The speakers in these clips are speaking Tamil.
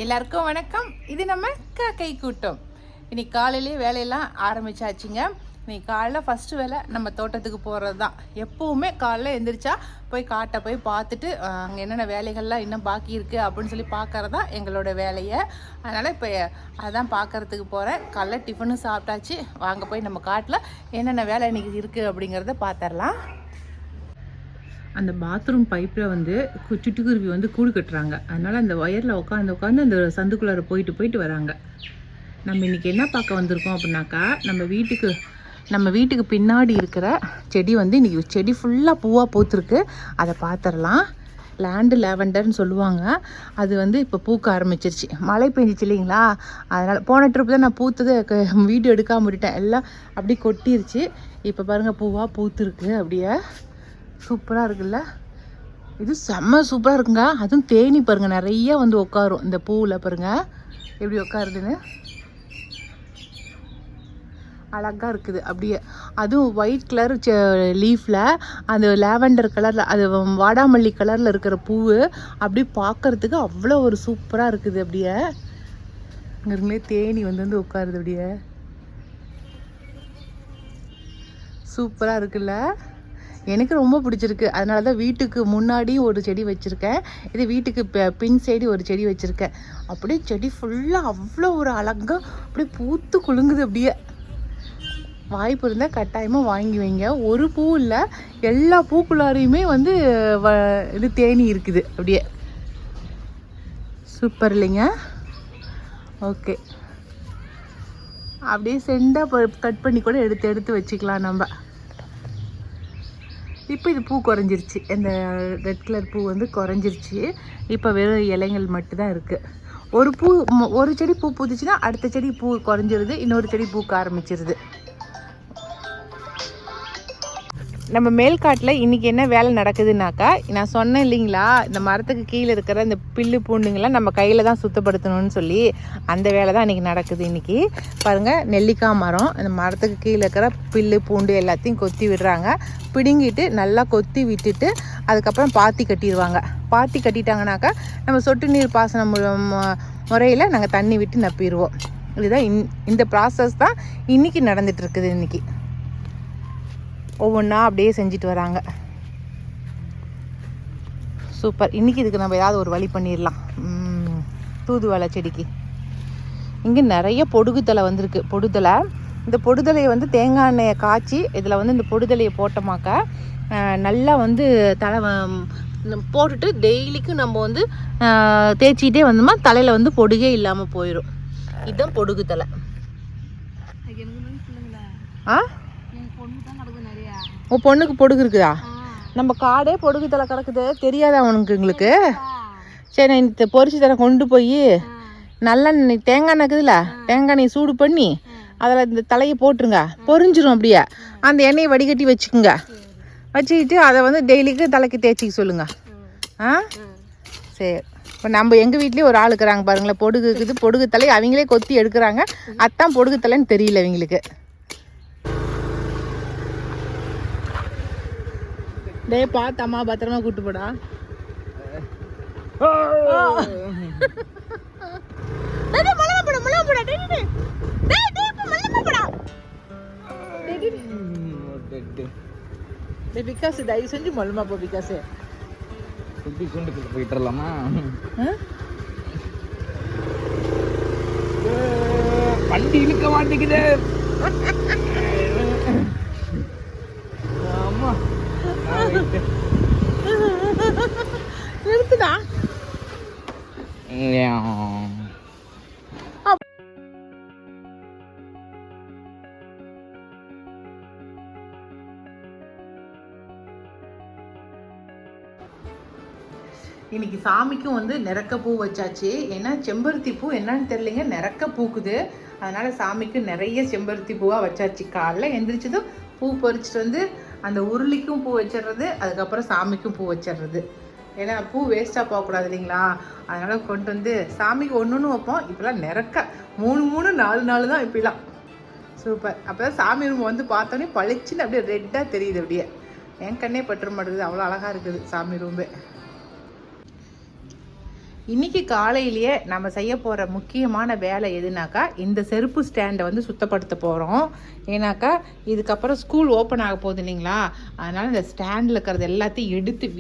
எல்லாருக்கும் வணக்கம். இது நம்ம காக்கை கூட்டம். இன்னைக்கு காலையிலேயே வேலையெல்லாம் ஆரம்பிச்சாச்சுங்க. இன்னைக்கு காலைல ஃபஸ்ட்டு வேலை நம்ம தோட்டத்துக்கு போகிறது தான். எப்போவுமே காலைல எழுந்திரிச்சா போய் காட்டை போய் பார்த்துட்டு அங்கே என்னென்ன வேலைகள்லாம் இன்னும் பாக்கி இருக்குது அப்படின்னு சொல்லி பார்க்கறது தான் எங்களோட வேலையை. அதனால் இப்போ அதான் பார்க்குறதுக்கு போகிறேன். காலைல டிஃபனும் சாப்பிட்டாச்சு. வாங்க போய் நம்ம காட்டில் என்னென்ன வேலை இன்றைக்கி இருக்குது அப்படிங்கிறத பார்த்துடலாம். அந்த பாத்ரூம் பைப்பில் வந்து சிட்டுக்குருவி வந்து கூடு கட்டுறாங்க. அதனால் அந்த ஒயரில் உட்காந்து அந்த சந்துக்குள்ளார போயிட்டு வராங்க. நம்ம இன்றைக்கி என்ன பார்க்க வந்திருக்கோம் அப்படின்னாக்கா, நம்ம வீட்டுக்கு பின்னாடி இருக்கிற செடி வந்து இன்றைக்கி செடி ஃபுல்லாக பூவாக பூத்துருக்கு. அதை பார்த்துடலாம். லேண்டு லேவண்டர்னு சொல்லுவாங்க. அது வந்து இப்போ பூக்க ஆரம்பிச்சிருச்சு. மழை பெஞ்சிச்சு இல்லைங்களா, அதனால் போன ட்ரிப் தான் நான் பூத்தது வீடியோ எடுக்காமல் விட்டுட்டேன். எல்லாம் அப்படியே கொட்டிருச்சு. இப்போ பாருங்கள் பூவாக பூத்துருக்கு. அப்படியே சூப்பராக இருக்குல்ல, இது செம்ம சூப்பராக இருக்குங்க. அதுவும் தேனி பாருங்கள் நிறைய வந்து உட்காரும் இந்த பூவில். பாருங்கள் எப்படி உட்காருதுன்னு, அழகாக இருக்குது. அப்படியே அதுவும் ஒயிட் கலர் லீஃபில் அந்த லேவண்டர் கலரில், அது வாடாமல்லி கலரில் இருக்கிற பூவு அப்படியே பார்க்குறதுக்கு அவ்வளோ ஒரு சூப்பராக இருக்குது. அப்படியே இங்கே தேனி வந்து உட்காருது. அப்படியே சூப்பராக இருக்குல்ல, எனக்கு ரொம்ப பிடிச்சிருக்கு. அதனால தான் வீட்டுக்கு முன்னாடியும் ஒரு செடி வச்சுருக்கேன். இது வீட்டுக்கு பின் சைடு ஒரு செடி வச்சுருக்கேன். அப்படியே செடி ஃபுல்லாக அவ்வளோ ஒரு அழகாக அப்படியே பூத்து குலுங்குது. அப்படியே வாய்ப்பு இருந்தால் கட்டாயமாக வாங்கி வைங்க. ஒரு பூ இல்லை, எல்லா பூக்குள்ளாரையுமே வந்து இது தேனி இருக்குது. அப்படியே சூப்பர் இல்லைங்க. ஓகே, அப்படியே செண்டாக கட் பண்ணி கூட எடுத்து வச்சுக்கலாம் நம்ம. இப்போ இது பூ குறைஞ்சிருச்சு. இந்த ரெட் கலர் பூ வந்து குறைஞ்சிருச்சு. இப்போ வெறும் இலைகள் மட்டும்தான் இருக்குது. ஒரு செடி பூ பூத்துச்சுன்னா அடுத்த செடி பூ குறைஞ்சிருது, இன்னொரு செடி பூக்க ஆரம்பிச்சிருது. நம்ம மேல்காட்டில் இன்றைக்கி என்ன வேலை நடக்குதுன்னாக்கா, நான் சொன்னேன் இல்லைங்களா, இந்த மரத்துக்கு கீழே இருக்கிற இந்த பில்லு பூண்டுங்கள்லாம் நம்ம கையில் தான் சுத்தப்படுத்தணும்னு சொல்லி, அந்த வேலை தான் இன்றைக்கி நடக்குது. இன்றைக்கி பாருங்கள், நெல்லிக்காய் மரம், இந்த மரத்துக்கு கீழே இருக்கிற பில்லு பூண்டு எல்லாத்தையும் கொத்தி விடுறாங்க. பிடுங்கிட்டு நல்லா கொத்தி விட்டுட்டு அதுக்கப்புறம் பாத்தி கட்டிடுவாங்க. பாத்தி கட்டிட்டாங்கனாக்கா நம்ம சொட்டு நீர் பாசனம் முறையில் நாங்கள் தண்ணி விட்டு நப்பிடுவோம். இதுதான் இந்த ப்ராசஸ் தான் இன்றைக்கி நடந்துகிட்ருக்குது. இன்றைக்கி ஒவ்வொன்றா அப்படியே செஞ்சுட்டு வராங்க. சூப்பர். இன்றைக்கி இதுக்கு நம்ம ஏதாவது ஒரு வழி பண்ணிடலாம். தூதுவளை செடிக்கு இங்கே நிறைய பொடுகுத்தலை வந்திருக்கு. பொடுதலை, இந்த பொடுதலையை வந்து தேங்காய் எண்ணெயை காய்ச்சி இதில் வந்து இந்த பொடுதலையை போட்டோமாக்கா நல்லா வந்து தலை போட்டுட்டு டெய்லிக்கும் நம்ம வந்து தேய்ச்சிக்கிட்டே வந்தோமா தலையில் வந்து பொடுகே இல்லாமல் போயிடும். இதுதான் பொடுகுத்தலை. பொண்ணுக்கு பொடுகு இருக்குதா? நம்ம காடே பொடுகு தலை கிடக்குது, தெரியாதா எங்களுக்கு? சரி, நான் இந்த பொரிச்சு தலை கொண்டு போய் நல்லெண்ணெய் தேங்காய் இருக்குதுல்ல, தேங்காய் எண்ணெய் சூடு பண்ணி அதில் இந்த தலையை போட்டுருங்க, பொரிஞ்சிரும். அப்படியே அந்த எண்ணெயை வடிகட்டி வச்சுக்கோங்க. வச்சுக்கிட்டு அதை வந்து டெய்லிக்கு தலைக்கு தேய்ச்சிக்க சொல்லுங்க. சரி. இப்போ நம்ம எங்கள் வீட்லேயே ஒரு ஆள் இருக்கிறாங்க பாருங்களேன், பொடுகு இருக்குது. பொடுகு தலை அவங்களே கொத்தி எடுக்கிறாங்க. அதான் பொடுகு தலைன்னு தெரியல அவங்களுக்கு. டே பாத்தம்மா, பத்திரமா கூட்டு போடா. பிகாஸ் தயவு செஞ்சு மொல்லமா போ. பிகாஸ் போயிட்டுலாமா? வண்டி இழுக்க மாட்டேங்குது. ஆமா, நிறுத்துடா. இன்னைக்கு சாமிக்கும் வந்து நிறக்க பூ வச்சாச்சு. ஏன்னா செம்பருத்தி பூ என்னன்னு தெரியலைங்க, நிறக்க பூக்குது. அதனால சாமிக்கு நிறைய செம்பருத்தி பூவாக வச்சாச்சு. காலைல எந்திரிச்சதும் பூ பறிச்சுட்டு வந்து அந்த உருளிக்கும் பூ வச்சிடுறது, அதுக்கப்புறம் சாமிக்கும் பூ வச்சிடுறது. ஏன்னா பூ வேஸ்ட்டாக போகக்கூடாது இல்லைங்களா, அதனால் கொண்டு வந்து சாமிக்கு ஒன்று வைப்போம். இப்போலாம் நிறக்க 3-4 தான் இப்படிலாம். சூப்பர். அப்போ தான் சாமி ரூம் வந்து பார்த்தோன்னே பளிச்சுன்னு அப்படியே ரெட்டாக தெரியுது. அப்படியே என் கண்ணே பற்ற மாட்டேங்குது, அவ்வளோ அழகாக இருக்குது சாமி ரூம்பு. இன்றைக்கி காலையிலேயே நம்ம செய்ய போகிற முக்கியமான வேலை எதுனாக்கா இந்த செருப்பு ஸ்டாண்டை வந்து சுத்தப்படுத்த போகிறோம். ஏன்னாக்கா இதுக்கப்புறம் ஸ்கூல் ஓப்பன் ஆக போகுது இல்லைங்களா, அதனால் இந்த ஸ்டாண்டில் இருக்கிறது எல்லாத்தையும் எடுத்து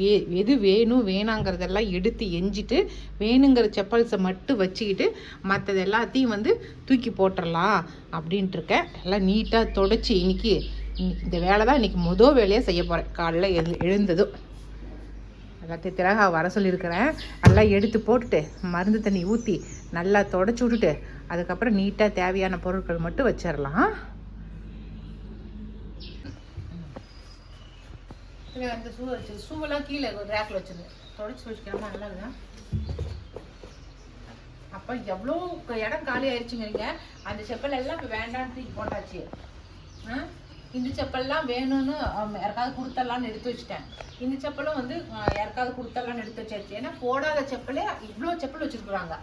எது வேணும் வேணாங்கிறதெல்லாம் எடுத்து எஞ்சிட்டு வேணுங்கிற செப்பல்ஸை மட்டும் வச்சுக்கிட்டு மற்றது எல்லாத்தையும் வந்து தூக்கி போட்டுடலாம் அப்படின்ட்டு இருக்கேன். எல்லாம் நீட்டாக தொடச்சி இன்னைக்கு இந்த வேலை தான் இன்றைக்கி மொதல் வேலையாக செய்ய போகிறேன். காலைல எழுந்ததும் எல்லாத்தையும் திறகா வர சொல்லியிருக்கிறேன். நல்லா எடுத்து போட்டுட்டு மருந்து தண்ணி ஊற்றி நல்லா தொடச்சி விட்டுட்டு அதுக்கப்புறம் நீட்டாக தேவையான பொருட்கள் மட்டும் வச்சிடலாம். அந்த ஷூவெல்லாம் கீழே ஒரு ரேக்கில் வச்சுருது, தொடச்சி வச்சுக்கிறோமா நல்லதுதான். அப்போ எவ்வளோ இடம் காலி ஆயிடுச்சுங்கிறீங்க. அந்த செப்பல் எல்லாம் இப்போ வேண்டான்னு தூக்கி போட்டாச்சு. இந்த செப்பல்லாம் வேணும்னு யாருக்காவது கொடுத்தரலான்னு எடுத்து வச்சுட்டேன். இந்த செப்பலும் வந்து யாருக்காவது கொடுத்தரலான்னு எடுத்து வச்சாச்சு. ஏன்னா போடாத செப்பலே இவ்வளோ செப்பல் வச்சுருக்குறாங்க.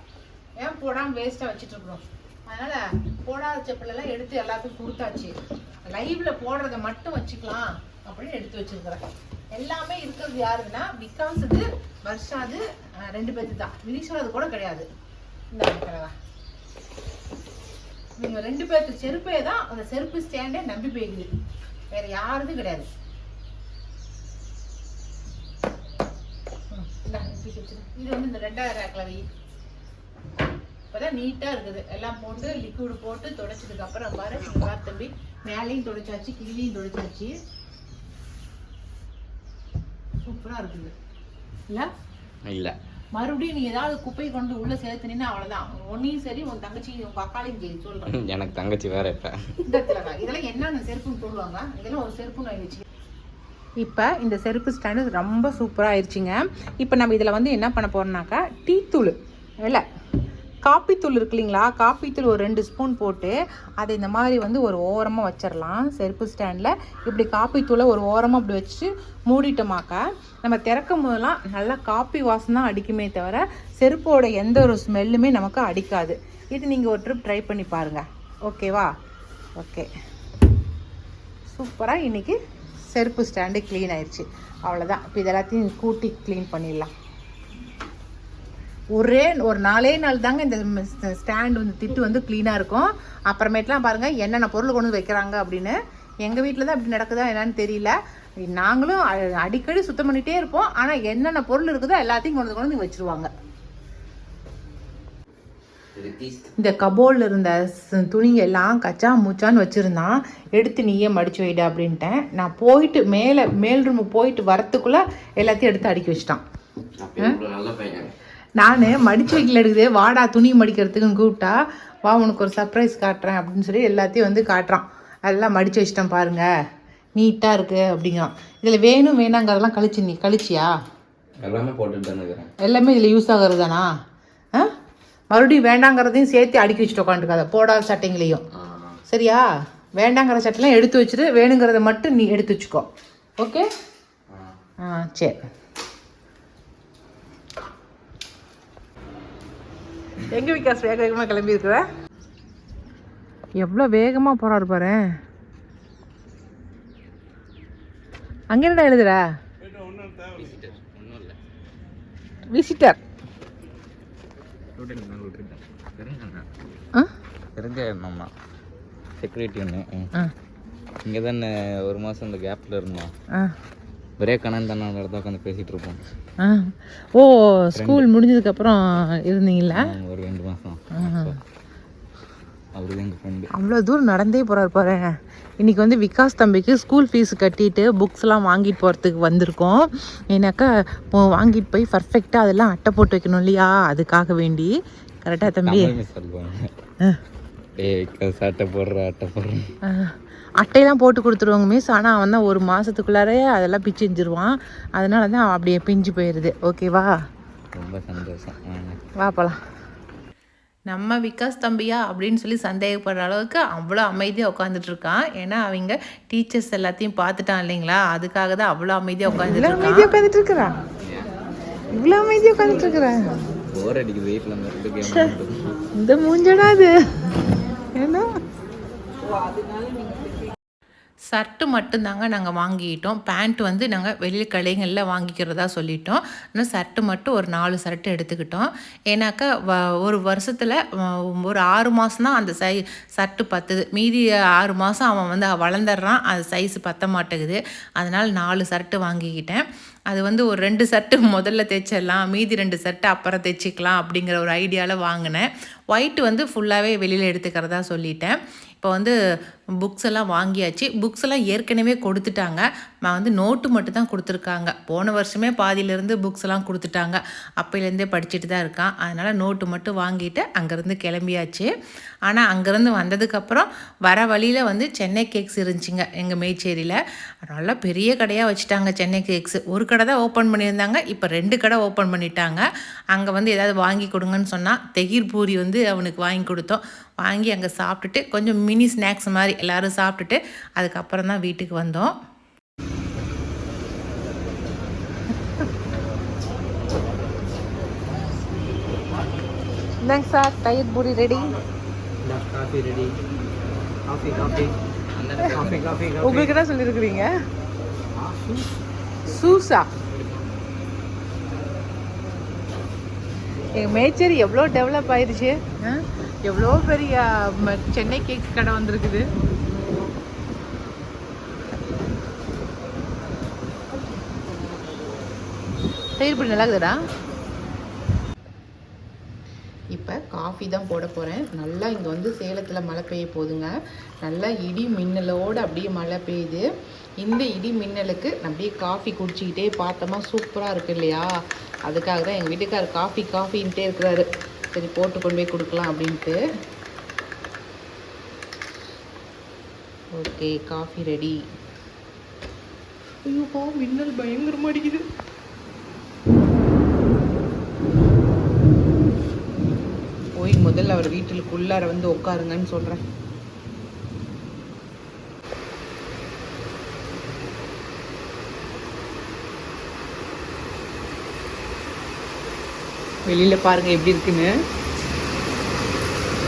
ஏன் போடாமல் வேஸ்ட்டாக வச்சுட்ருக்குறோம். அதனால் போடாத செப்பலெல்லாம் எடுத்து எல்லாத்துக்கும் கொடுத்தாச்சு. லைவில் போடுறத மட்டும் வச்சுக்கலாம் அப்படின்னு எடுத்து வச்சுருக்குறேன். எல்லாமே இருக்கிறது யாருன்னா விகாஸுக்கு வர்ஷாது 2 பேருக்கு தான். வினிஷாது கூட கிடையாது. இந்த கிழவா நீங்கள் 2 பேருக்கு செருப்பே தான் அந்த செருப்பு ஸ்டாண்டே நம்பி போய்க்குது, வேற யாருக்கும் கிடையாது. இது வந்து இந்த 2வது ரேக்கில் வை. இப்போதான் நீட்டாக இருக்குது. எல்லாம் போட்டு லிக்விடு போட்டு துடைச்சதுக்கு அப்புறம் பாரு தம்பி மேலேயும் துடைச்சாச்சு கீழேயும் துடைச்சாச்சு. சூப்பராக இருக்குது இல்லை? இல்லை, மறுபடியும் நீ ஏதாவது குப்பை கொண்டு உள்ள சேர்த்துனீன்னா அவ்வளவுதான். உன்னையும் சரி உன் தங்கச்சி உங்க அக்காலையும் சரி சொல்றேன். எனக்கு தங்கச்சி வேற இப்ப இதெல்லாம் என்னென்ன செருப்புன்னு சொல்லுவாங்க. இதெல்லாம் ஒரு செருப்புன்னு ஆயிடுச்சு. இப்போ இந்த செருப்பு ஸ்டாண்டு ரொம்ப சூப்பராக ஆயிடுச்சுங்க. இப்போ நம்ம இதில் வந்து என்ன பண்ண போறோம்னாக்கா டீ தூள் இல்லை காப்பித்தூள் இருக்கு இல்லைங்களா, காப்பித்தூள் ஒரு 2 ஸ்பூன் போட்டு அதை இந்த மாதிரி வந்து ஒரு ஓரமாக வச்சிடலாம். செருப்பு ஸ்டாண்டில் இப்படி காப்பித்தூளை ஒரு ஓரமாக அப்படி வச்சு மூடிட்டோமாக்கா நம்ம திறக்கும் போதெல்லாம் நல்லா காப்பி வாசம் தான் அடிக்குமே தவிர செருப்போட எந்த ஒரு ஸ்மெல்லுமே நமக்கு அடிக்காது. இது நீங்கள் ஒரு ட்ரிப் ட்ரை பண்ணி பாருங்கள். ஓகேவா? ஓகே, சூப்பராக இன்றைக்கி செருப்பு ஸ்டாண்டு க்ளீன் ஆயிடுச்சு. அவ்வளோதான். இப்போ இதெல்லாத்தையும் கூட்டி க்ளீன் பண்ணிடலாம். ஒரு 4 நாள் தாங்க இந்த ஸ்டாண்ட் வந்து திட்டு வந்து க்ளீனாக இருக்கும். அப்புறமேட்டுலாம் பாருங்கள் என்னென்ன பொருள் கொண்டு வந்து வைக்கிறாங்க அப்படின்னு. எங்கள் வீட்டில் தான் அப்படி நடக்குதா என்னன்னு தெரியல. நாங்களும் அடிக்கடி சுத்தம் பண்ணிகிட்டே இருப்போம். ஆனால் என்னென்ன பொருள் இருக்குதோ எல்லாத்தையும் கொண்டு வந்து வச்சுருவாங்க. இந்த கபோர்டில் இருந்த துணிங்க எல்லாம் கச்சா மூச்சான்னு வச்சுருந்தான். எடுத்து நீயே மடிச்சு வைட அப்படின்ட்டேன். நான் போயிட்டு மேல் ரூமுக்கு போயிட்டு வரத்துக்குள்ளே எல்லாத்தையும் எடுத்து அடுக்கி வச்சிட்டான். நான் மடிச்சு வைக்கல எடுக்குது, வாடா துணி மடிக்கிறதுக்குன்னு கூப்பிட்டா வா உனக்கு ஒரு சர்ப்ரைஸ் காட்டுறேன் அப்படின்னு சொல்லி எல்லாத்தையும் வந்து காட்டுறான். அதெல்லாம் மடிச்சு வச்சிட்டேன் பாருங்க, நீட்டாக இருக்குது அப்படிங்கிறான். இதில் வேணும் வேணாங்கிறதெல்லாம் கழிச்சியா? எல்லாமே போட்டுட்டு எல்லாமே இதில் யூஸ் ஆகிறது தானா? மறுபடியும் வேண்டாங்கிறதையும் சேர்த்து அடுக்கி வச்சுட்டு உட்காந்துருக்காத போடாத சட்டைங்களையும். சரியா? வேண்டாங்கிற சட்டைலாம் எடுத்து வச்சுட்டு வேணுங்கிறத மட்டும் நீ எடுத்து வச்சுக்கோ. ஓகே? சரி. எங்கே விகாஸ் வேக வேகமாக கிளம்பி இருக்கிற? எவ்வளோ வேகமாக போகிறாரு பாரு. அங்கே என்னடா எழுதுற? விசிட்டர். செக்யூரிட்டி ஒன்று இங்கே தானே ஒரு மாதம் இந்த கேப்பில் இருந்தோம். ஒரே கணன் தானே இடத்த உட்காந்து பேசிகிட்டு இருப்போம். ஓ, ஸ்கூல் முடிஞ்சதுக்கப்புறம் இருந்தீங்களா? ஒரு 2 மாதம். அவரு எங்கள் ஃப்ரெண்டு. அவ்வளோ தூரம் நடந்தே போகிறாரு பாரு. இன்றைக்கி வந்து விகாஸ் தம்பிக்கு ஸ்கூல் ஃபீஸ் கட்டிட்டு புக்ஸ்லாம் வாங்கிட்டு போகிறதுக்கு வந்திருக்கோம். ஏன்னாக்கா வாங்கிட்டு போய் பர்ஃபெக்டாக அதெல்லாம் அட்டை போட்டு வைக்கணும் இல்லையா, அதுக்காக வேண்டி. கரெக்டாக தம்பி? அட்டை போடுறேன். அட்டையெல்லாம் போட்டு கொடுத்துருவாங்க மிஸ். ஆனால் அவன் தான் 1 மாதத்துக்குள்ளாரே அதெல்லாம் பிச்சுருவான். அதனால தான் அப்படியே பிஞ்சு போயிடுது. ஓகேவா? ரொம்ப சந்தோஷம். வா போகலாம். நம்ம விகாஸ் தம்பியா அப்படின்னு சொல்லி சந்தேகப்படுற அளவுக்கு அவ்வளோ அமைதியாக உட்காந்துட்ருக்கான். ஏன்னா அவங்க டீச்சர்ஸ் எல்லாத்தையும் பார்த்துட்டான் இல்லைங்களா, அதுக்காக தான் அவ்வளோ அமைதியாக உட்காந்துட்ருக்கான். இவ்வளோ அமைதியாக உட்காந்துட்ருக்குறேன். போர் அடிக்குது வீட்டில் இந்த மூஞ்சடா அது. ஏன்னா ஷர்ட்டு மட்டும்தாங்க நாங்கள் வாங்கிக்கிட்டோம். பேண்ட் வந்து நாங்கள் வெளியில் கடைகளில் வாங்கிக்கிறதா சொல்லிட்டோம். இன்னும் ஷர்ட்டு மட்டும் ஒரு 4 ஷர்ட்டு எடுத்துக்கிட்டோம். ஏன்னாக்கா ஒரு வருஷத்தில் ஒரு 6 மாதம் தான் அந்த ஷர்ட்டு பத்துது. மீதி 6 மாதம் அவன் வந்து வளர்ந்துடுறான். அது சைஸு பத்த மாட்டேங்குது. அதனால் 4 ஷர்ட்டு வாங்கிக்கிட்டேன். அது வந்து ஒரு 2 ஷர்ட்டு முதல்ல தைச்சிடலாம், மீதி 2 ஷர்ட்டு அப்புறம் தைச்சிக்கலாம் அப்படிங்கிற ஒரு ஐடியாவில் வாங்கினேன். ஒயிட்டு வந்து ஃபுல்லாகவே வெளியில் எடுத்துக்கிறதா சொல்லிட்டேன். இப்போ வந்து புக்ஸ் எல்லாம் வாங்கியாச்சு. புக்ஸ் எல்லாம் ஏற்கனவே கொடுத்துட்டாங்க. நான் வந்து நோட்டு மட்டும் தான் கொடுத்துருக்காங்க. போன வருஷமே பாதியிலேருந்து புக்ஸ் எல்லாம் கொடுத்துட்டாங்க. அப்போலேருந்தே படிச்சுட்டு தான் இருக்கான். அதனால் நோட்டு மட்டும் வாங்கிட்டு அங்கேருந்து கிளம்பியாச்சு. ஆனால் அங்கேருந்து வந்ததுக்கப்புறம் வர வழியில் வந்து சென்னை கேக்ஸ் இருந்துச்சுங்க எங்கள் மேச்சேரியில். நல்லா பெரிய கடையாக வச்சுட்டாங்க சென்னை கேக்ஸு. ஒரு கடை தான் ஓப்பன் பண்ணியிருந்தாங்க. இப்போ 2 கடை ஓப்பன் பண்ணிட்டாங்க. அங்கே வந்து ஏதாவது வாங்கி கொடுங்கன்னு சொன்னால் தெகீர் பூரி வந்து அவனுக்கு வாங்கி கொடுத்தோம். வாங்கி அங்கே சாப்பிட்டுட்டு கொஞ்சம் மினி ஸ்நாக்ஸ் மாதிரி எல்லோரும் சாப்பிட்டுட்டு அதுக்கப்புறம் தான் வீட்டுக்கு வந்தோம். இந்தாங்க சார், தயிர் puri ready. Coffee ready. Coffee உங்களுக்கு என்ன சொல்லியிருக்கிறீங்க? சூஸா? எங்கள் மேச்சேரி எவ்வளோ டெவலப் ஆயிடுச்சு. எவ்வளோ பெரிய சென்னை கேக்ஸ் கடை வந்திருக்குது. தயிர் பூரி நல்லா இருக்குதுடா. இப்போ காஃபி தான் போட போகிறேன். நல்லா இங்கே வந்து சேலத்தில் மழை பெய்ய போகுதுங்க. நல்லா இடி மின்னலோடு அப்படியே மழை பெய்யுது. இந்த இடி மின்னலுக்கு அப்படியே காஃபி குடிச்சிக்கிட்டே பார்த்தோமா சூப்பராக இருக்குது இல்லையா? அதுக்காக தான் எங்கள் வீட்டுக்காரர் காஃபின்ட்டே இருக்கிறாரு. சரி போட்டு கொண்டு போய் கொடுக்கலாம் அப்படின்ட்டு. Okay, coffee ready. ஐயோப்பா, மின்னல் பயங்கரமாக அடிக்குது. போய் முதல்ல அவர் வீட்டுக்குள்ளார வந்து உட்காருங்கன்னு சொல்கிறேன். வெளியில பாருங்க எப்படி இருக்குன்னு.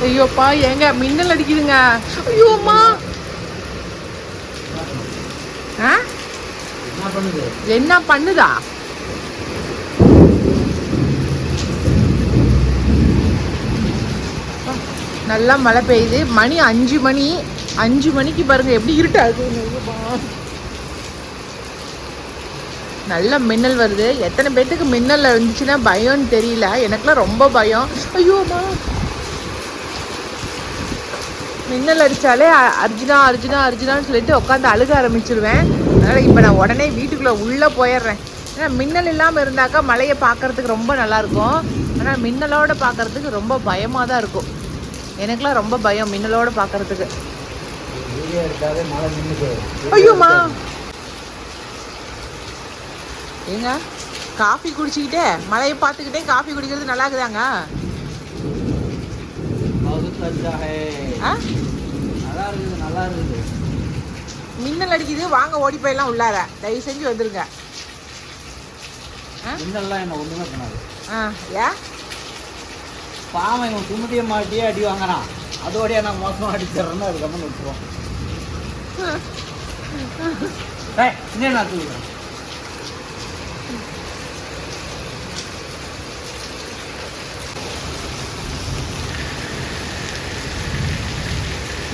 ஐயோப்பா, ஏங்க மின்னல் அடிக்குதுங்க. ஐயோம்மா, என்ன பண்ணுதா? நல்லா மழை பெய்யுது. மணி 5 மணி. 5 மணிக்கு பாருங்க எப்படி இருட்டாது. நல்ல மின்னல் வருது. எத்தனை பேத்துக்கு மின்னல் இருந்துச்சுன்னா பயம்னு தெரியல. எனக்குலாம் ரொம்ப பயம். ஐயோம்மா, மின்னல் அடித்தாலே அர்ஜுனான்னு சொல்லிட்டு உட்காந்து அழுக ஆரம்பிச்சிருவேன். அதனால் இப்போ நான் உடனே வீட்டுக்குள்ளே உள்ளே போயிடுறேன். ஏன்னா மின்னல் இல்லாமல் இருந்தாக்கா மழையை பார்க்குறதுக்கு ரொம்ப நல்லாயிருக்கும். ஆனால் மின்னலோடு பார்க்குறதுக்கு ரொம்ப பயமாக தான் இருக்கும். எனக்குலாம் ரொம்ப பயம் மின்னலோடு பார்க்குறதுக்கு. ஐயோம்மா, ஏங்க காஃபி குடிச்சிக்கிட்டே மழையை பார்த்துக்கிட்டே காஃபி குடிக்கிறது நல்லா இருக்குதாங்க? நல்லா இருக்குது. மின்னல் அடிக்குது, வாங்க ஓடி போயெல்லாம் உள்ளார. தயவு செஞ்சு வந்துருங்க. மின்னல்லாம் என்ன ஒன்றுமே பண்ணாது. ஏன் பாவம் இவன் சுமதிய மாட்டியே அடி வாங்குறான். அதோடய நான் மோசமாக அடிச்சிடறேன்னு அதுக்கப்புறம் விட்டுருவோம். இன்னும் நான் சொல்லுறேன்.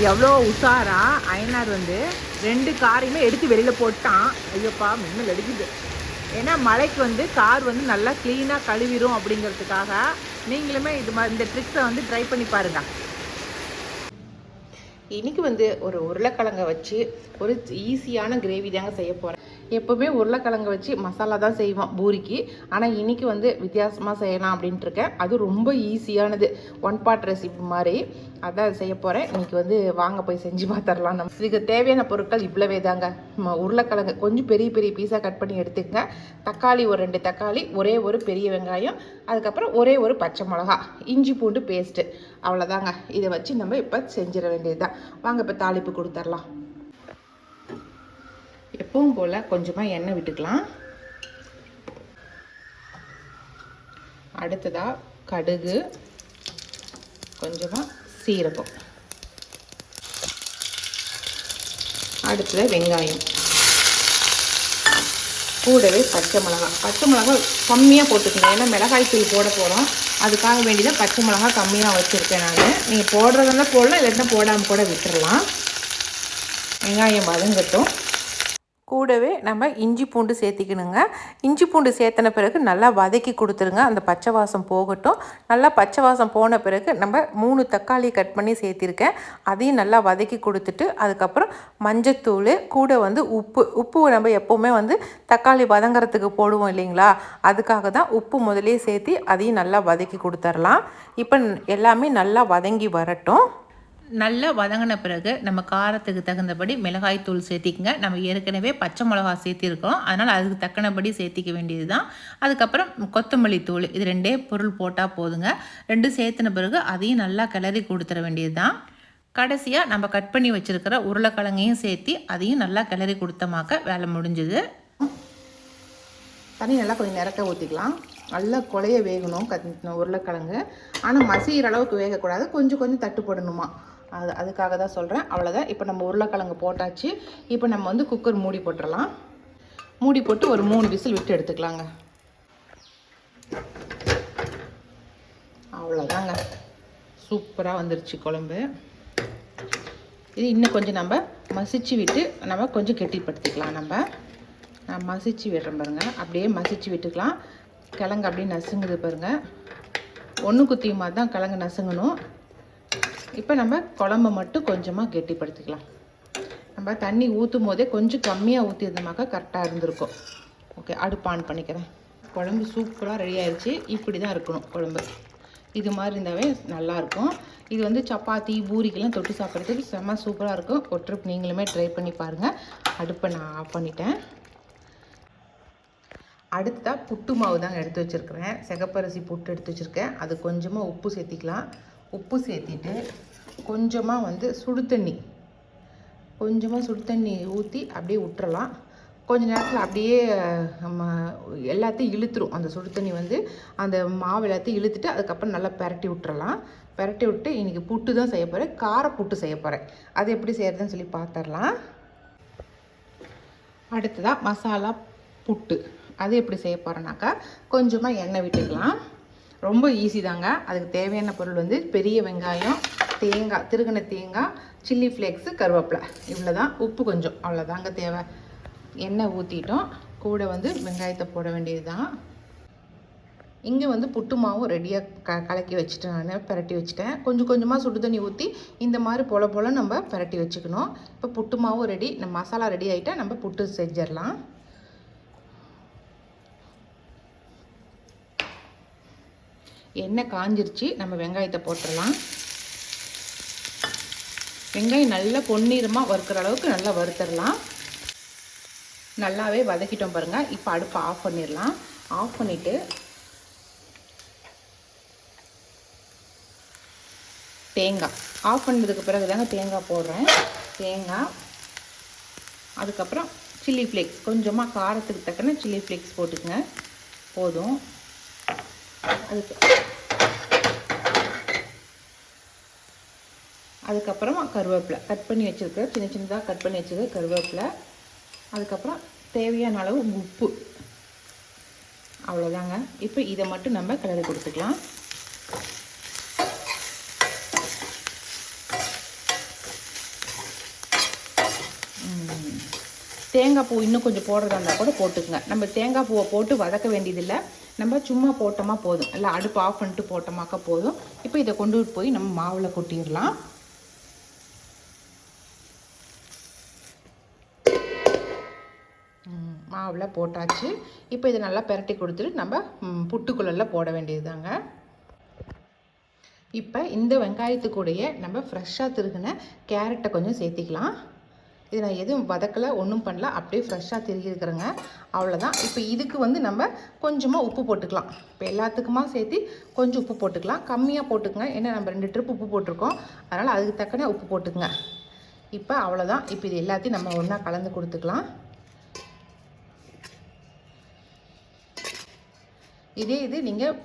எவ்வளோ உஷாரா அயனார் வந்து 2 காரையுமே எடுத்து வெளியில் போட்டான். ஐயோப்பா, மின்னல் அடிக்குது. ஏன்னா மழைக்கு வந்து கார் வந்து நல்லா க்ளீனாக கழுவிடும் அப்படிங்கிறதுக்காக. நீங்களுமே இந்த ட்ரிக்ஸை வந்து ட்ரை பண்ணி பாருங்கள். இன்றைக்கி வந்து ஒரு உருளைக்கிழங்கை வச்சு ஒரு ஈஸியான கிரேவி தாங்க செய்ய போகிறேன். எப்போவுமே உருளைக்கிழங்கை வச்சு மசாலா தான் செய்வோம் பூரிக்கு. ஆனால் இன்றைக்கி வந்து வித்தியாசமாக செய்யலாம் அப்படின்ட்டு இருக்கேன். அது ரொம்ப ஈஸியானது, 1 பாட் ரெசிபி மாதிரி. அதான் செய்ய போகிறேன். இன்றைக்கி வந்து வாங்க போய் செஞ்சு பார்த்துடலாம். நம்ம இதுக்கு தேவையான பொருட்கள் இவ்வளவே தாங்க. உருளைக்கிழங்கு கொஞ்சம் பெரிய பெரிய பீஸாக கட் பண்ணி எடுத்துக்கங்க. தக்காளி ஒரு 2 தக்காளி, ஒரே ஒரு பெரிய வெங்காயம், அதுக்கப்புறம் ஒரே ஒரு பச்சை மிளகா, இஞ்சி பூண்டு பேஸ்ட்டு, அவ்வளோதாங்க. இதை வச்சு நம்ம இப்போ செஞ்சிட வேண்டியது தான். வாங்க இப்போ தாளிப்பு கொடுத்துடலாம். எப்பவும் போல் கொஞ்சமாக எண்ணெய் விட்டுக்கலாம். அடுத்ததாக கடுகு, கொஞ்சமாக சீரகம், அடுத்தது வெங்காயம், கூடவே பச்சை மிளகாய் கம்மியாக போட்டுக்கோங்க. ஏன்னா மிளகாய் தூள் போட போகிறோம், அதுக்காக வேண்டிதான் பச்சை மிளகாய் கம்மியாக வச்சுருக்கேன் நான். நீங்கள் போடுறதா போடலாம், இல்லைன்னா போடாமல் கூட விட்டுறலாம். வெங்காயம் வதங்கட்டும். கூடவே நம்ம இஞ்சி பூண்டு சேர்த்திக்கணுங்க. இஞ்சி பூண்டு சேர்த்தின பிறகு நல்லா வதக்கி கொடுத்துருங்க. அந்த பச்சை வாசம் போகட்டும். நல்லா பச்சை வாசம் போன பிறகு நம்ம 3 தக்காளி கட் பண்ணி சேர்த்திருக்கேன். அதையும் நல்லா வதக்கி கொடுத்துட்டு அதுக்கப்புறம் மஞ்சத்தூள், கூட வந்து உப்பு நம்ம எப்போவுமே வந்து தக்காளி வதங்கிறதுக்கு போடுவோம் இல்லைங்களா, அதுக்காக தான் உப்பு முதலே சேர்த்து அதையும் நல்லா வதக்கி கொடுத்துர்லாம். இப்போ எல்லாமே நல்லா வதங்கி வரட்டும். நல்லா வதங்கின பிறகு நம்ம காரத்துக்கு தகுந்தபடி மிளகாய் தூள் சேர்த்திக்கங்க. நம்ம ஏற்கனவே பச்சை மிளகா சேர்த்திருக்கோம், அதனால் அதுக்கு தக்கனபடி சேர்த்திக்க வேண்டியது தான். அதுக்கப்புறம் கொத்தமல்லி தூள், இது 2 பொருள் போட்டால் போதுங்க. 2 சேர்த்தின பிறகு அதையும் நல்லா கிளறி கொடுத்துட வேண்டியது தான். கடைசியாக நம்ம கட் பண்ணி வச்சுருக்கிற உருளைக்கிழங்கையும் சேர்த்து அதையும் நல்லா கிளறி கொடுத்தமாக்க வேலை முடிஞ்சுது. தண்ணி நல்லா கொஞ்சம் நிறக்க ஊற்றிக்கலாம். நல்லா குழைய வேகணும் உருளைக்கிழங்கு. ஆனால் மசிகிற அளவுக்கு வேகக்கூடாது, கொஞ்சம் தட்டு போடணுமா, அதுக்காக தான் சொல்கிறேன். அவ்வளோதான். இப்போ நம்ம உருளைக்கிழங்கு போட்டாச்சு. இப்போ நம்ம வந்து குக்கர் மூடி போட்டுடலாம். மூடி போட்டு ஒரு 3 விசில் விட்டு எடுத்துக்கலாங்க. அவ்வளோதாங்க, சூப்பராக வந்துருச்சு குழம்பு. இது இன்னும் கொஞ்சம் நம்ம மசிச்சு விட்டு நம்ம கொஞ்சம் கெட்டிப்படுத்திக்கலாம். நான் மசிச்சு விடுறேன் பாருங்கள், அப்படியே மசிச்சு விட்டுக்கலாம். கிழங்கு அப்படியே நசுங்குது பாருங்கள். ஒன்று குத்தியமாக தான் கிழங்கு நசுங்கணும். இப்போ நம்ம குழம்பை மட்டும் கொஞ்சமாக கெட்டிப்படுத்திக்கலாம். நம்ம தண்ணி ஊற்றும் போதே கொஞ்சம் கம்மியாக ஊற்றிருந்தோமாக்கா கரெக்டாக இருந்திருக்கும். ஓகே, அடுப்பு ஆன் பண்ணிக்கிறேன். குழம்பு சூப்பராக ரெடி ஆயிடுச்சு. இப்படி தான் இருக்கணும் குழம்பு. இது மாதிரி இருந்தாவே நல்லாயிருக்கும். இது வந்து சப்பாத்தி பூரிக்கெல்லாம் தொட்டு சாப்பிட்றதுக்கு செம்ம சூப்பராக இருக்கும். ஒரு ட்ரிப் நீங்களுமே ட்ரை பண்ணி பாருங்கள். அடுப்பை நான் ஆஃப் பண்ணிட்டேன். அடுத்ததாக புட்டு மாவு தாங்க எடுத்து வச்சுருக்கிறேன். சிகப்பரிசி புட்டு எடுத்து வச்சுருக்கேன். அது கொஞ்சமாக உப்பு சேர்த்திக்கலாம். உப்பு சேர்த்திட்டு கொஞ்சமாக வந்து சுடு தண்ணி ஊற்றி அப்படியே விட்டுறலாம். கொஞ்ச நேரத்தில் அப்படியே நம்ம எல்லாத்தையும் இழுத்துரும். அந்த சுடு தண்ணி வந்து அந்த மாவு எல்லாத்தையும் இழுத்துட்டு அதுக்கப்புறம் நல்லா பெரட்டி விட்டுறலாம். பெரட்டி விட்டு இன்றைக்கி புட்டு தான் செய்ய போகிறேன். கார புட்டு செய்ய போகிறேன். அது எப்படி செய்கிறதுன்னு சொல்லி பார்த்துடலாம். அடுத்ததாக மசாலா புட்டு அது எப்படி செய்ய போகிறேன்னாக்கா, கொஞ்சமாக எண்ணெய் விட்டுக்கலாம். ரொம்ப ஈஸி தாங்க. அதுக்கு தேவையான பொருள் வந்து பெரிய வெங்காயம், தேங்காய், திருகின தேங்காய், சில்லி ஃப்ளேக்ஸு, கருவேப்பிலை, இவ்வளோ தான். உப்பு கொஞ்சம், அவ்வளோதாங்க தேவை. எண்ணெய் ஊற்றிட்டோம். கூட வந்து வெங்காயத்தை போட வேண்டியது தான். இங்கே வந்து புட்டு மாவும் ரெடியாக கலக்கி வச்சுட்டேன். நான் பெரட்டி வச்சுட்டேன். கொஞ்சமாக சுடு தண்ணி ஊற்றி இந்த மாதிரி போல நம்ம பெரட்டி வச்சுக்கணும். இப்போ புட்டு மாவும் ரெடி, நம்ம மசாலா ரெடி ஆகிட்டா நம்ம புட்டு செஞ்சிடலாம். எண்ணெய் காஞ்சிருச்சு. நம்ம வெங்காயத்தை போட்டுடலாம். வெங்காயம் நல்லா பொன்னிறமாக வறுக்கிற அளவுக்கு நல்லா வறுத்துடலாம். நல்லாவே வதக்கிட்டோம் பாருங்கள். இப்போ அடுப்பை ஆஃப் பண்ணிடலாம். ஆஃப் பண்ணிவிட்டு தேங்காய் ஆஃப் பண்ணதுக்கு பிறகு தாங்க தேங்காய் போடுறேன். தேங்காய், அதுக்கப்புறம் சில்லி ஃப்ளேக்ஸ், கொஞ்சமாக காரத்துக்கு தக்கன சில்லி ஃப்ளேக்ஸ் போட்டுக்குங்க, போதும். அதுக்கப்புறமா கருவேப்பிலை கட் பண்ணி வச்சுருக்க, சின்னதாக கட் பண்ணி வச்சுருக்க கருவேப்பிலை. அதுக்கப்புறம் தேவையான அளவு உப்பு, அவ்வளோதாங்க. இப்போ இதை மட்டும் நம்ம கிளறி கொடுத்துக்கலாம். தேங்காய் பூ இன்னும் கொஞ்சம் போடுறதா இருந்தால் கூட போட்டுக்குங்க. நம்ம தேங்காய் பூவை போட்டு வதக்க வேண்டியதில்லை. நம்ம சும்மா போட்டோமா போதும். இல்லை அடுப்பு ஆஃப் பண்ணிட்டு போட்டோமாக்கா போதும். இப்போ இதை கொண்டு போய் நம்ம மாவில் கொட்டிடலாம். மாவில் போட்டாச்சு. இப்போ இதை நல்லா பெரட்டி கொடுத்துட்டு நம்ம புட்டுக்குள்ளெல்லாம் போட வேண்டியது தாங்க. இப்போ இந்த வெங்காயத்துக்கூடைய நம்ம ஃப்ரெஷ்ஷாக திருகின கேரட்டை கொஞ்சம் சேர்த்திக்கலாம். இது நான் எதுவும் வதக்கலை, ஒன்றும் பண்ணல, அப்படியே ஃப்ரெஷ்ஷாக திருகிருக்கிறேங்க. அவ்வளோதான். இப்போ இதுக்கு வந்து நம்ம கொஞ்சமாக உப்பு போட்டுக்கலாம். இப்போ எல்லாத்துக்குமா சேர்த்து கொஞ்சம் உப்பு போட்டுக்கலாம். கம்மியாக போட்டுக்கங்க, ஏன்னா நம்ம 2 ட்ரிப் உப்பு போட்டிருக்கோம், அதனால் அதுக்கு தக்கன உப்பு போட்டுக்குங்க. இப்போ அவ்வளோதான். இப்போ இது எல்லாத்தையும் நம்ம ஒன்றா கலந்து கொடுத்துக்கலாம். இதே இது நீங்கள்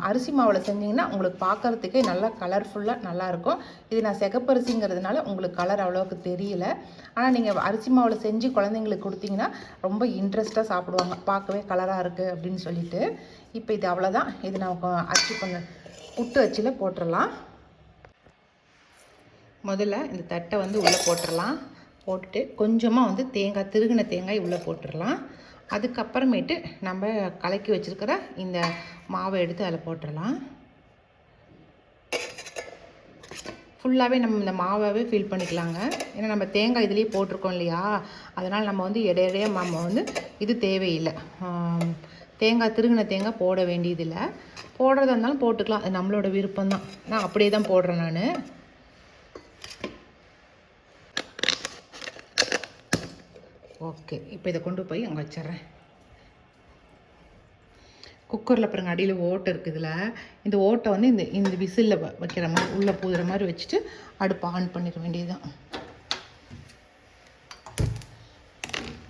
அரிசி மாவில் செஞ்சிங்கன்னா உங்களுக்கு பார்க்குறதுக்கே நல்லா கலர்ஃபுல்லாக நல்லாயிருக்கும். இது நான் சிகப்பரிசிங்கிறதுனால உங்களுக்கு கலர் அவ்வளோவுக்கு தெரியல. ஆனால் நீங்கள் அரிசி மாவில் செஞ்சு குழந்தைங்களுக்கு கொடுத்தீங்கன்னா ரொம்ப இன்ட்ரெஸ்ட்டாக சாப்பிடுவாங்க, பார்க்கவே கலராக இருக்குது அப்படின்னு சொல்லிட்டு. இப்போ இது அவ்வளோதான். இது நான் அச்சு பண்ண புட்டு அச்சில் போட்டுடலாம். முதல்ல இந்த தட்டை வந்து உள்ளே போட்டுடலாம். போட்டுட்டு கொஞ்சமாக வந்து தேங்காய், திருகின தேங்காய் உள்ளே போட்டுடலாம். அதுக்கப்புறமேட்டு நம்ம கலக்கி வச்சுருக்கிற இந்த மாவை எடுத்து அதில் போட்டுடலாம். ஃபுல்லாகவே நம்ம இந்த மாவாகவே ஃபில் பண்ணிக்கலாங்க. ஏன்னா நம்ம தேங்காய் இதுலேயே போட்டிருக்கோம் இல்லையா, அதனால் நம்ம வந்து இடையிடையே மாமா வந்து இது தேவையில்லை. தேங்காய் திருகின தேங்காய் போட வேண்டியதில்லை. போடுறதா இருந்தாலும் போட்டுக்கலாம், அது நம்மளோட விருப்பம்தான். நான் அப்படியே தான் போடுறேன் நான். ஓகே, இப்போ இதை கொண்டு போய் அங்கே வச்சிட்றேன். குக்கரில் பாருங்க அடியில் ஓட்டை இருக்குதுல, இந்த ஓட்டை வந்து இந்த விசிலில் வைக்கிற மாதிரி உள்ளே பூதுற மாதிரி வச்சுட்டு அடுப்பு ஆன் பண்ணிட வேண்டியதுதான்.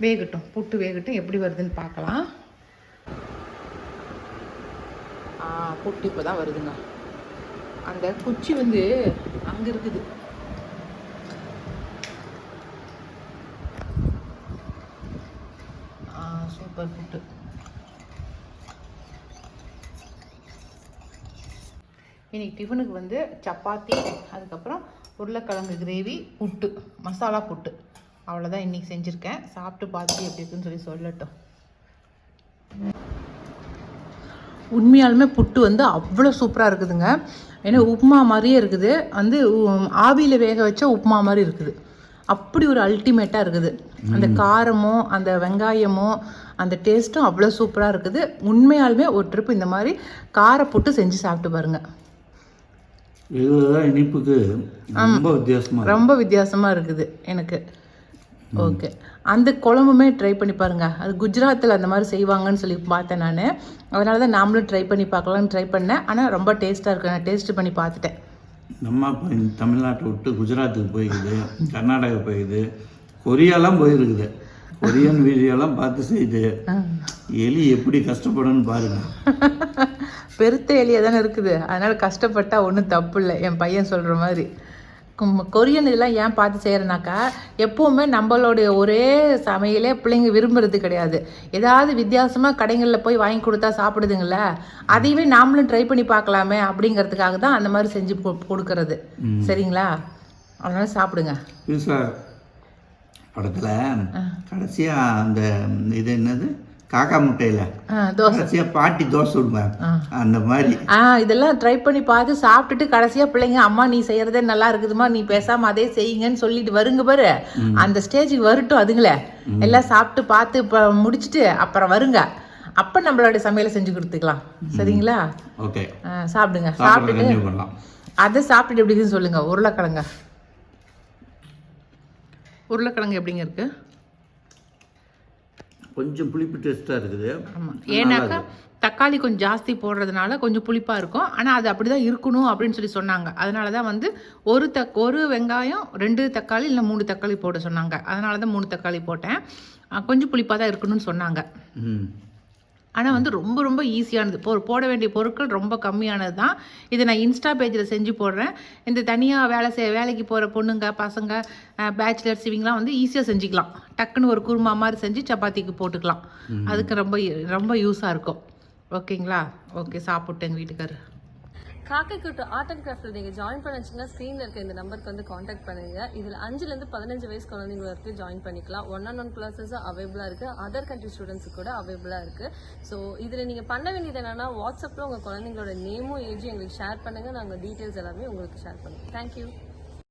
வேகட்டும், புட்டு வேகட்டும், எப்படி வருதுன்னு பார்க்கலாம். புட்டு இப்போ தான் வருதுங்க. அந்த குச்சி வந்து அங்கே இருக்குது. சூப்பர் புட்டு. இன்னைக்கு டிஃபனுக்கு வந்து சப்பாத்தி, அதுக்கப்புறம் உருளைக்கிழங்கு கிரேவி, புட்டு, மசாலா புட்டு, அவ்வளோதான் இன்றைக்கி செஞ்சுருக்கேன். சாப்பிட்டு பார்த்துட்டு எப்படி இருக்குன்னு சொல்லட்டும். உண்மையாலுமே புட்டு வந்து அவ்வளோ சூப்பராக இருக்குதுங்க. ஏன்னா உப்புமா மாதிரியே இருக்குது, வந்து ஆவியில் வேக வச்ச உப்புமா மாதிரி இருக்குது. அப்படி ஒரு அல்டிமேட்டாக இருக்குது. அந்த காரமும் அந்த வெங்காயமும் அந்த டேஸ்ட்டும் அவ்வளோ சூப்பராக இருக்குது. உண்மையாலுமே ஒரு ட்ரிப் இந்த மாதிரி கார புட்டு செஞ்சு சாப்பிட்டு பாருங்க. இனிப்புக்கு ரொம்ப வித்தியாசமாக இருக்குது எனக்கு. ஓகே, அந்த குழம்புமே ட்ரை பண்ணி பாருங்கள். அது குஜராத்தில் அந்த மாதிரி செய்வாங்கன்னு சொல்லி பார்த்தேன் நான். அதனால தான் நாமளும் ட்ரை பண்ணி பார்க்கலான்னு ட்ரை பண்ணேன். ஆனால் ரொம்ப டேஸ்ட்டாக இருக்கு. நான் டேஸ்ட் பண்ணி பார்த்துட்டேன். நம்ம தமிழ்நாட்டை விட்டு குஜராத்துக்கு போயிருக்குது, கர்நாடகா போயிருக்குது, கொரியாலாம் போயிருக்குது. கொரியன் வீடியோலாம் பார்த்து செய்து எலி எப்படி கஷ்டப்படணும்னு பாருங்க. பெருத்த எலியாக தானே இருக்குது, அதனால் கஷ்டப்பட்டா ஒன்றும் தப்பு இல்லை. என் பையன் சொல்கிற மாதிரி கொரியன் இதெல்லாம் ஏன் பார்த்து செய்கிறேனாக்கா, எப்போவுமே நம்மளுடைய ஒரே சமையலே பிள்ளைங்க விரும்புறது கிடையாது. ஏதாவது வித்தியாசமாக கடைகளில் போய் வாங்கி கொடுத்தா சாப்பிடுதுங்கள, அதையவே நாமளும் ட்ரை பண்ணி பார்க்கலாமே அப்படிங்கிறதுக்காக தான் அந்த மாதிரி செஞ்சு கொடுக்கறது. சரிங்களா? அதனால சாப்பிடுங்க. படத்தில் கடைசியாக அந்த இது என்னது காக்கா முட்டையில கடைசியா பாட்டி தோசை விடுவேன், அந்த மாதிரி இதெல்லாம் ட்ரை பண்ணி பார்த்து சாப்பிட்டுட்டு கடைசியா பிள்ளைங்க அம்மா நீ செய்யறதே நல்லா இருக்குதுமா, நீ பேசாம அதே செய்யுங்கன்னு சொல்லிட்டு வருங்க பாரு. அந்த ஸ்டேஜுக்கு வரட்டும் அதுங்களே, எல்லாம் சாப்பிட்டு பார்த்து முடிச்சுட்டு அப்புறம் வருங்க. அப்ப நம்மளோட சமையலை செஞ்சு கொடுத்துக்கலாம். சரிங்களா? ஓகே, சாப்பிடுங்க. சாப்பிட்டுட்டு அதை சாப்பிட்டுட்டு எப்படின்னு சொல்லுங்க. உருளைக்கிழங்கு எப்படிங்க இருக்கு? கொஞ்சம் புளிப்பு டேஸ்ட்டாக இருக்குது. ஆமாம், ஏன்னாக்கா தக்காளி கொஞ்சம் ஜாஸ்தி போடுறதுனால கொஞ்சம் புளிப்பாக இருக்கும். ஆனால் அது அப்படி தான் இருக்கணும் அப்படின்னு சொல்லி சொன்னாங்க. அதனால தான் வந்து ஒரு வெங்காயம் 2 தக்காளி இல்லை 3 தக்காளி போட சொன்னாங்க. அதனால தான் 3 தக்காளி போட்டேன். கொஞ்சம் புளிப்பாக தான் இருக்கணும்னு சொன்னாங்க. ஆனால் வந்து ரொம்ப ரொம்ப ஈஸியானது. போட வேண்டிய பொருட்கள் ரொம்ப கம்மியானது தான். இதை நான் இன்ஸ்டா பேஜில் செஞ்சு போடுறேன். இந்த தனியாக வேலைக்கு போகிற பொண்ணுங்க, பசங்க, பேச்சுலர்ஸ் இவங்களாம் வந்து ஈஸியாக செஞ்சுக்கலாம். டக்குன்னு ஒரு குருமா மாதிரி செஞ்சு சப்பாத்திக்கு போட்டுக்கலாம். அதுக்கு ரொம்ப ரொம்ப யூஸாக இருக்கும். ஓகேங்களா? ஓகே, சாப்பிட்டு எங்கள் வீட்டுக்காரர். காக்கை கூட்டு ஆர்ட் அண்ட் கிராஃப்ட்ல நீங்க ஜாயின் பண்ணீங்கன்னா ஸ்கிரீன்ல இருக்க இந்த நம்பருக்கு வந்து காண்டாக்ட் பண்ணுங்க. இதுல 5 ல இருந்து 15 வயசு குழந்தைங்க வரைக்கும் ஜாயின் பண்ணிக்கலாம். 1-on-1 கிளாஸஸ் அவைலபிளா இருக்கு. அதர் கண்ட்ரி ஸ்டூடெண்ட்ஸ் கூட அவைலபிளா இருக்கு. ஸோ இதுல நீங்க பண்ண வேண்டியது என்னன்னா, வாட்ஸ்அப்ல உங்க குழந்தைங்களோட நேமும் ஏஜும் எங்களுக்கு ஷேர் பண்ணுங்க. நாங்க டீடைல்ஸ் எல்லாமே உங்களுக்கு ஷேர் பண்ணுவோம். தேங்க்யூ.